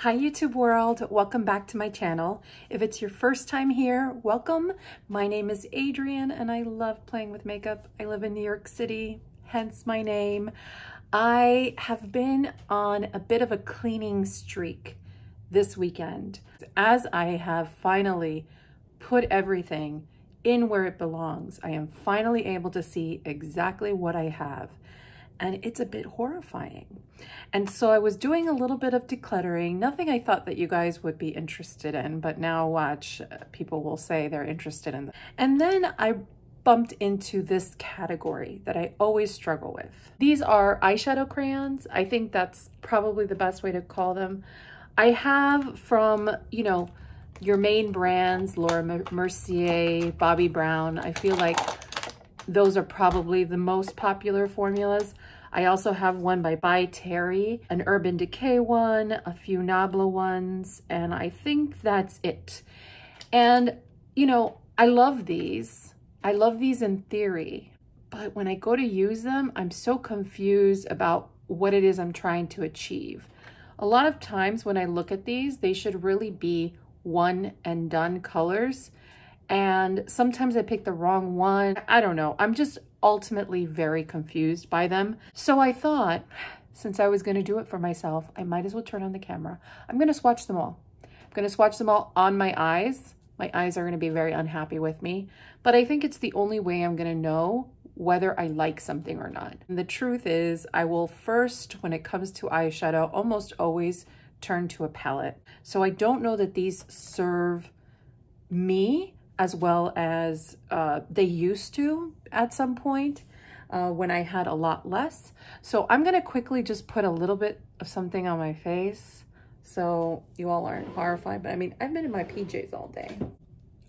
Hi YouTube world, welcome back to my channel. If it's your first time here, welcome. My name is Adrienne and I love playing with makeup. I live in New York City, hence my name. I have been on a bit of a cleaning streak this weekend, as I have finally put everything in where it belongs. I am finally able to see exactly what I have, and it's a bit horrifying. And so I was doing a little bit of decluttering, nothing I thought that you guys would be interested in, but now watch, people will say they're interested in. And then I bumped into this category that I always struggle with. These are eyeshadow crayons. I think that's probably the best way to call them. I have from, you know, your main brands, Laura Mercier, Bobbi Brown. I feel like those are probably the most popular formulas. I also have one by Terry, an Urban Decay one, a few NABLA ones, and I think that's it. And, you know, I love these. I love these in theory, but when I go to use them, I'm so confused about what it is I'm trying to achieve. A lot of times when I look at these, they should really be one and done colors. And sometimes I pick the wrong one. I don't know. I'm just ultimately very confused by them. So I thought, since I was going to do it for myself, I might as well turn on the camera. I'm going to swatch them all. I'm going to swatch them all on my eyes. My eyes are going to be very unhappy with me, but I think it's the only way I'm going to know whether I like something or not. And the truth is, I will first, when it comes to eyeshadow, almost always turn to a palette. So I don't know that these serve me as well as they used to at some point when I had a lot less. So I'm gonna quickly just put a little bit of something on my face so you all aren't horrified, but I mean, I've been in my PJs all day.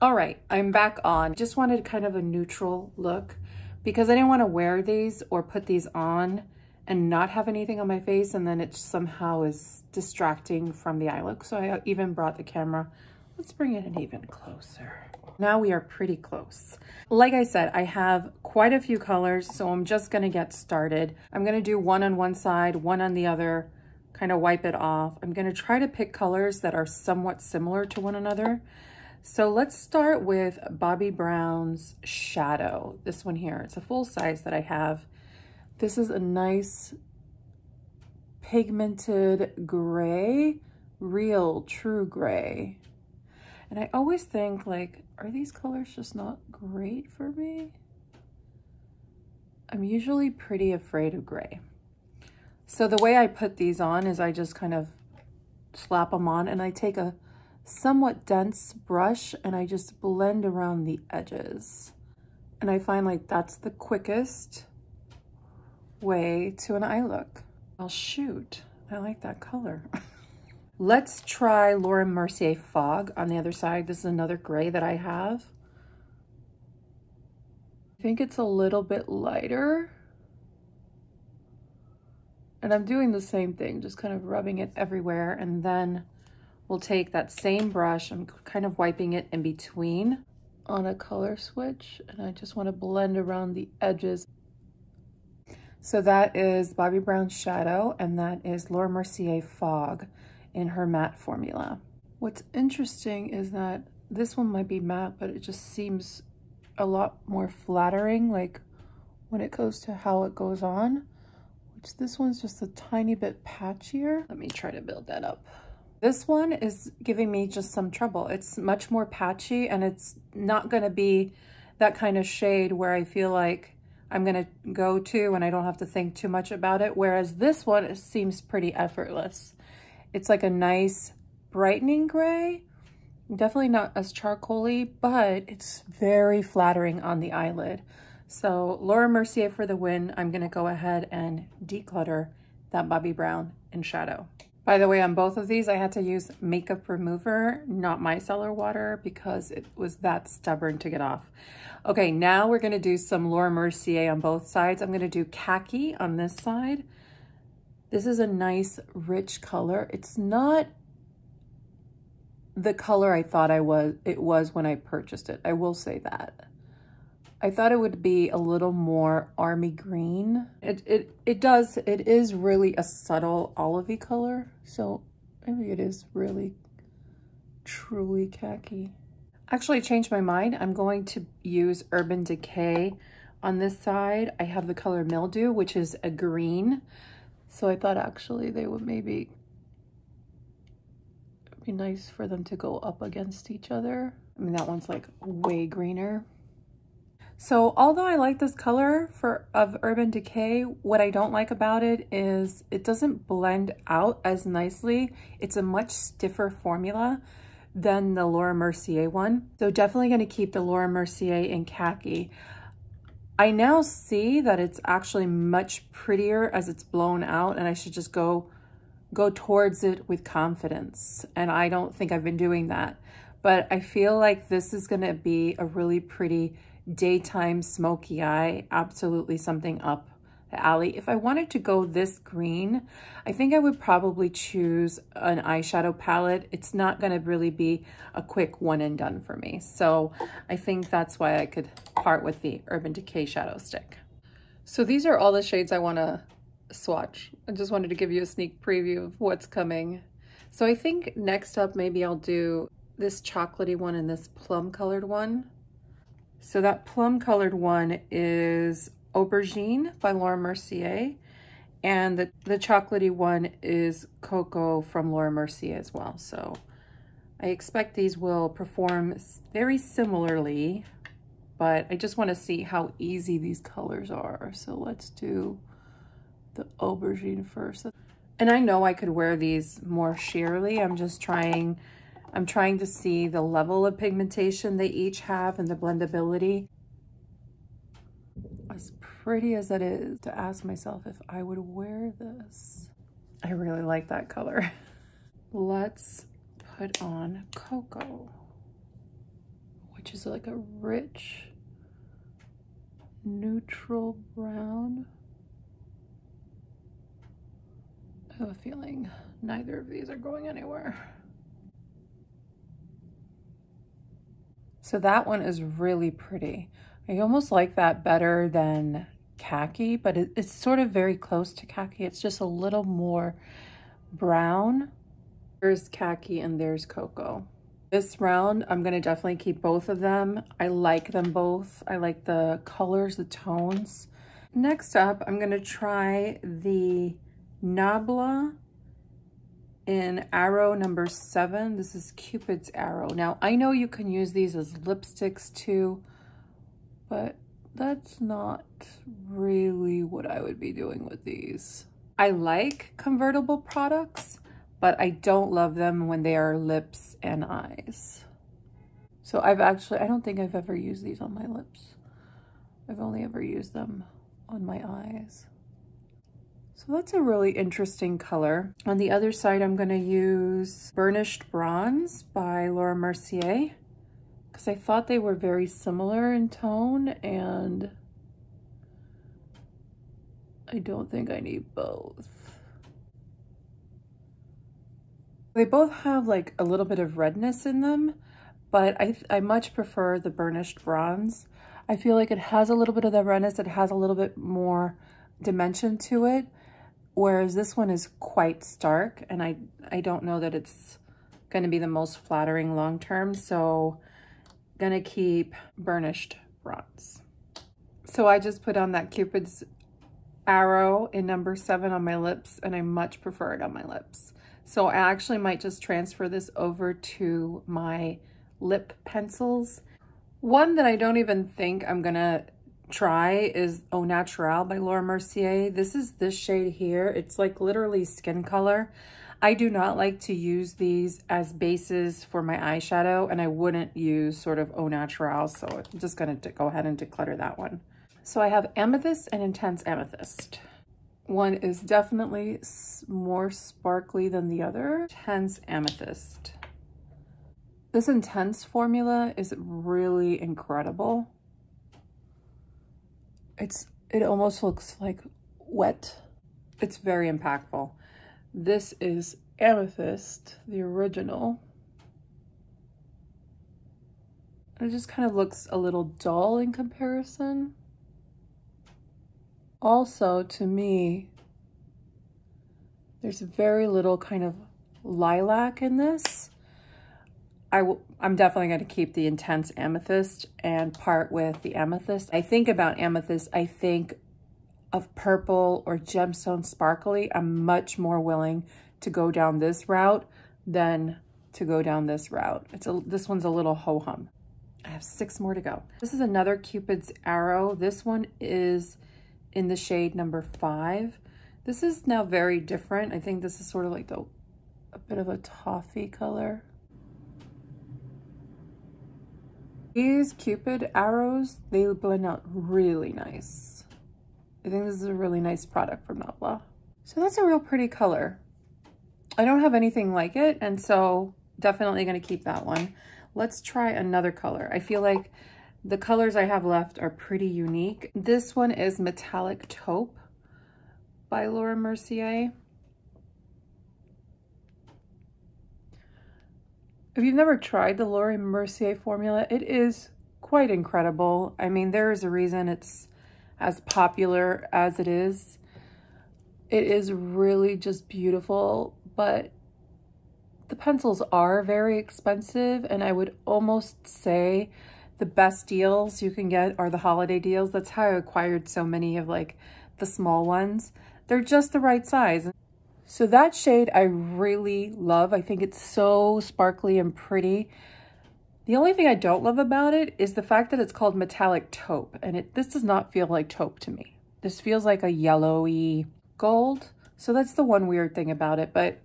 All right, I'm back on. Just wanted kind of a neutral look because I didn't wanna wear these or put these on and not have anything on my face, and then it somehow is distracting from the eye look. So I even brought the camera. Let's bring it in even closer. Now we are pretty close. Like I said, I have quite a few colors, so I'm just gonna get started. I'm gonna do one on one side, one on the other, kind of wipe it off. I'm gonna try to pick colors that are somewhat similar to one another. So let's start with Bobbi Brown's Shadow. This one here, it's a full size that I have. This is a nice pigmented gray, real true gray. And I always think, like, are these colors just not great for me? I'm usually pretty afraid of gray. So the way I put these on is I just kind of slap them on, and I take a somewhat dense brush and I just blend around the edges. And I find like that's the quickest way to an eye look. Well, shoot, I like that color. Let's try Laura Mercier Fog on the other side. This is another gray that I have. I think it's a little bit lighter. And I'm doing the same thing, just kind of rubbing it everywhere. And then we'll take that same brush. I'm kind of wiping it in between on a color switch. And I just want to blend around the edges. So that is Bobbi Brown's Shadow, and that is Laura Mercier Fog in her matte formula. What's interesting is that this one might be matte, but it just seems a lot more flattering, like when it goes to how it goes on, which this one's just a tiny bit patchier. Let me try to build that up. This one is giving me just some trouble. It's much more patchy, and it's not gonna be that kind of shade where I feel like I'm gonna go to and I don't have to think too much about it. Whereas this one, it seems pretty effortless. It's like a nice brightening gray, definitely not as charcoaly, but it's very flattering on the eyelid. So Laura Mercier for the win. I'm gonna go ahead and declutter that Bobbi Brown in Shadow. By the way, on both of these, I had to use makeup remover, not micellar water, because it was that stubborn to get off. Okay, now we're gonna do some Laura Mercier on both sides. I'm gonna do Khaki on this side. This is a nice, rich color. It's not the color I thought it was when I purchased it. I will say that. I thought it would be a little more army green. It is really a subtle olivey color, so Maybe it is really, truly khaki. Actually, I changed my mind. I'm going to use Urban Decay on this side. I have the color Mildew, which is a green. So I thought actually they would maybe be nice for them to go up against each other. I mean, that one's like way greener. So although I like this color of Urban Decay, what I don't like about it is it doesn't blend out as nicely. It's a much stiffer formula than the Laura Mercier one. So definitely going to keep the Laura Mercier in khaki. I now see that it's actually much prettier as it's blown out, and I should just go towards it with confidence. And I don't think I've been doing that. But I feel like this is going to be a really pretty daytime smoky eye, absolutely something up the alley. If I wanted to go this green, I think I would probably choose an eyeshadow palette. It's not going to really be a quick one and done for me. So I think that's why I could part with the Urban Decay shadow stick. So these are all the shades I want to swatch. I just wanted to give you a sneak preview of what's coming. So I think next up, maybe I'll do this chocolatey one and this plum colored one. So that plum colored one is Aubergine by Laura Mercier, and the chocolatey one is Cocoa from Laura Mercier as well. So I expect these will perform very similarly, but I just want to see how easy these colors are. So let's do the Aubergine first. And I know I could wear these more sheerly. I'm trying to see the level of pigmentation they each have and the blendability. As pretty as it is, to ask myself if I would wear this. I really like that color. Let's put on Cocoa, which is like a rich, neutral brown. I have a feeling neither of these are going anywhere. So that one is really pretty. I almost like that better than Khaki, but it's sort of very close to Khaki. It's just a little more brown. There's Khaki and there's Cocoa. This round, I'm gonna definitely keep both of them. I like them both. I like the colors, the tones. Next up, I'm gonna try the NABLA in Arrow number 7. This is Cupid's Arrow. Now, I know you can use these as lipsticks too, but that's not really what I would be doing with these. I like convertible products, but I don't love them when they are lips and eyes. So I don't think I've ever used these on my lips. I've only ever used them on my eyes. So that's a really interesting color. On the other side, I'm gonna use Burnished Bronze by Laura Mercier, because I thought they were very similar in tone, and I don't think I need both. They both have like a little bit of redness in them, but I much prefer the Burnished Bronze. I feel like it has a little bit of the redness, it has a little bit more dimension to it, whereas this one is quite stark, and I don't know that it's gonna be the most flattering long term, so gonna keep Burnished Bronze. So I just put on that Cupid's Arrow in number 7 on my lips, and I much prefer it on my lips. So I actually might just transfer this over to my lip pencils. One that I don't even think I'm gonna try is Au Naturel by Laura Mercier. This is this shade here. It's like literally skin color. I do not like to use these as bases for my eyeshadow, and I wouldn't use sort of Au Naturel, so I'm just gonna go ahead and declutter that one. So I have Amethyst and Intense Amethyst. One is definitely more sparkly than the other. Intense Amethyst. This Intense formula is really incredible. It almost looks like wet. It's very impactful. This is Amethyst, the original. It just kind of looks a little dull in comparison. Also, to me, there's very little kind of lilac in this. I'm definitely going to keep the intense amethyst and part with the amethyst. I think about amethyst, I think of purple or gemstone sparkly. I'm much more willing to go down this route than to go down this route. This one's a little ho-hum. I have 6 more to go. This is another Cupid's arrow. This one is in the shade number 5. This is now very different. I think this is sort of like a bit of a toffee color. These Cupid arrows, they blend out really nice. I think this is a really nice product from NABLA. So that's a real pretty color. I don't have anything like it, and so definitely going to keep that one. Let's try another color. I feel like the colors I have left are pretty unique. This one is Metallic Taupe by Laura Mercier. If you've never tried the Laura Mercier formula, it is quite incredible. I mean, there is a reason it's as popular as it is. It is really just beautiful, but the pencils are very expensive, and I would almost say the best deals you can get are the holiday deals. That's how I acquired so many of like the small ones. They're just the right size. So that shade I really love. I think it's so sparkly and pretty. The only thing I don't love about it is the fact that it's called Metallic Taupe, and this does not feel like taupe to me. This feels like a yellowy gold. So that's the one weird thing about it, but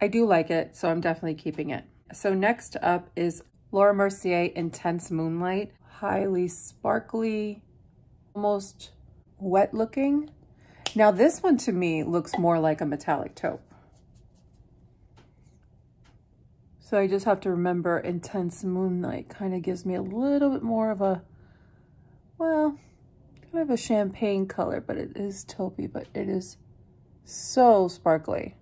I do like it, so I'm definitely keeping it. So next up is Laura Mercier Intense Moonlight. Highly sparkly, almost wet looking. Now this one to me looks more like a metallic taupe. So I just have to remember Intense Moonlight kind of gives me a little bit more of a, well, kind of a champagne color, but it is taupey, but it is so sparkly.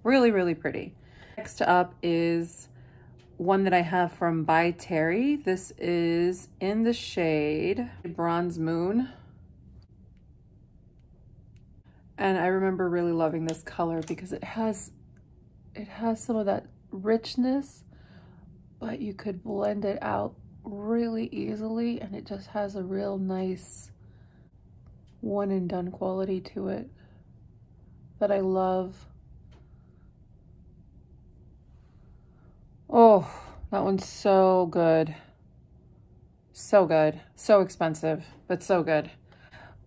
Really, really pretty. Next up is one that I have from By Terry. This is in the shade Bronze Moon. And I remember really loving this color because it has some of that richness, but you could blend it out really easily, and it just has a real nice one and done quality to it that I love. Oh, that one's so good. So good. So expensive, but so good.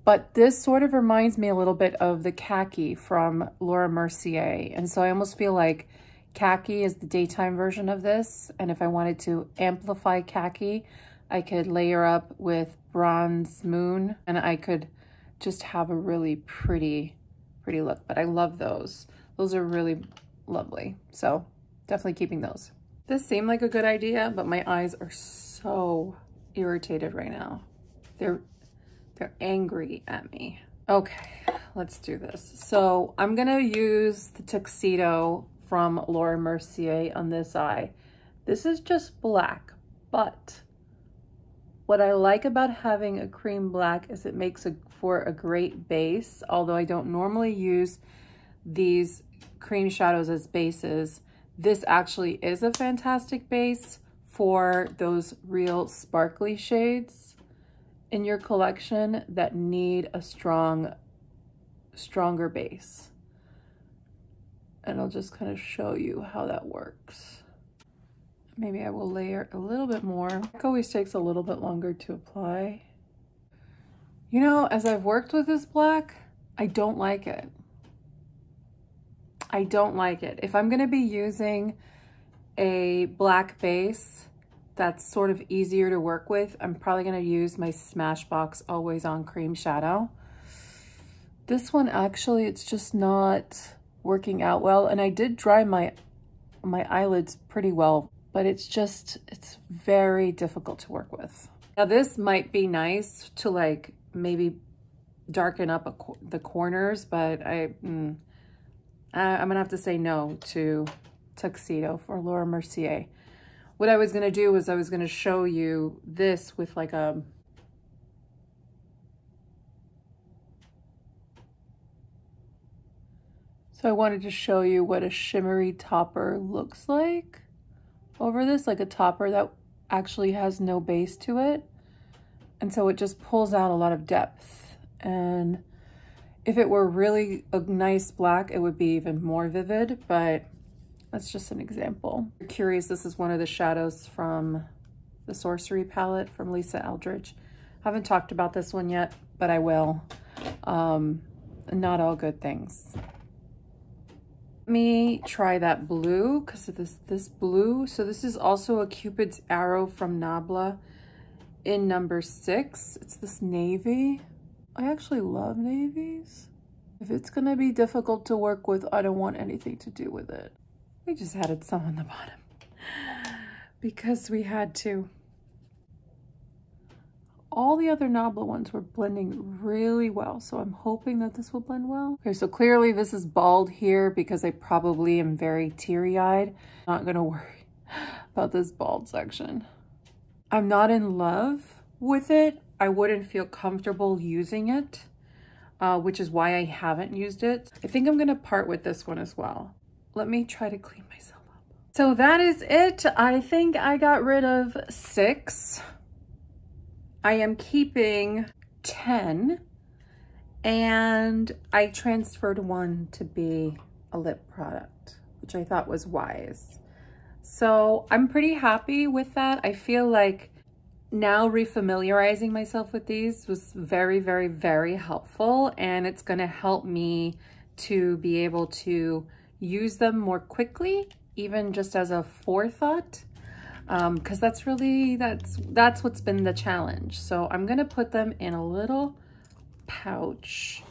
But this sort of reminds me a little bit of the Khaki from Laura Mercier. And so I almost feel like Khaki is the daytime version of this. And if I wanted to amplify Khaki, I could layer up with Bronze Moon, and I could just have a really pretty look. But I love those. Those are really lovely. So definitely keeping those. This seemed like a good idea, but my eyes are so irritated right now. They're angry at me. Okay, let's do this. So I'm gonna use the Tuxedo from Laura Mercier on this eye. This is just black, but what I like about having a cream black is it makes for a great base. Although I don't normally use these cream shadows as bases, this actually is a fantastic base for those real sparkly shades in your collection that need a stronger base. And I'll just kind of show you how that works. Maybe I will layer a little bit more. It always takes a little bit longer to apply. You know, as I've worked with this black, I don't like it. I don't like it. If I'm gonna be using a black base that's sort of easier to work with, I'm probably gonna use my Smashbox Always On Cream Shadow. This one actually, it's just not working out well, and I did dry my eyelids pretty well, but it's very difficult to work with. Now this might be nice to like maybe darken up the corners, but I'm gonna have to say no to Tuxedo for Laura Mercier. What I was gonna do was I was gonna show you this with like a So I wanted to show you what a shimmery topper looks like over this, like a topper that actually has no base to it. And so it just pulls out a lot of depth. And if it were really a nice black, it would be even more vivid, but that's just an example. If you're curious, this is one of the shadows from the Sorcery palette from Lisa Eldridge. I haven't talked about this one yet, but I will. Not all good things. Let me try that blue, because of this blue. So this is also a Cupid's arrow from NABLA in number 6. It's this navy. I actually love navies. If it's gonna be difficult to work with, I don't want anything to do with it. We just added some on the bottom because we had to. All the other NABLA ones were blending really well, so I'm hoping that this will blend well. Okay, so clearly this is bald here because I probably am very teary-eyed. Not gonna worry about this bald section. I'm not in love with it. I wouldn't feel comfortable using it, which is why I haven't used it. I think I'm gonna part with this one as well. Let me try to clean myself up. So that is it. I think I got rid of 6. I am keeping 10, and I transferred 1 to be a lip product, which I thought was wise. So I'm pretty happy with that. I feel like now refamiliarizing myself with these was very, very, very helpful, and it's gonna help me to be able to use them more quickly, even just as a forethought. Because that's what's been the challenge. So I'm gonna put them in a little pouch,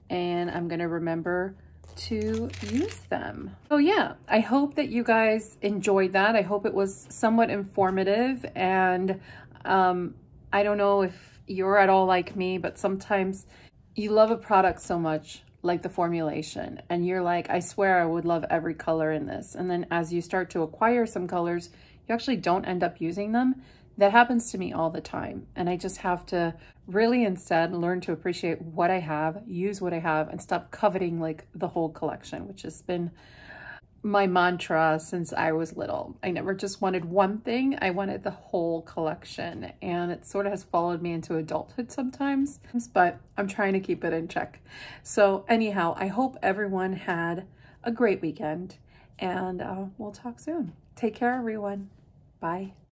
and I'm gonna remember to use them. So yeah, I hope that you guys enjoyed that. I hope it was somewhat informative, and I don't know if you're at all like me, but sometimes you love a product so much, like the formulation, and you're like, I swear I would love every color in this. And then as you start to acquire some colors, you actually don't end up using them. That happens to me all the time. And I just have to really instead learn to appreciate what I have, use what I have, and stop coveting like the whole collection, which has been my mantra since I was little. I never just wanted one thing, I wanted the whole collection. And it sort of has followed me into adulthood sometimes, but I'm trying to keep it in check. So anyhow, I hope everyone had a great weekend, and we'll talk soon. Take care, everyone. Bye.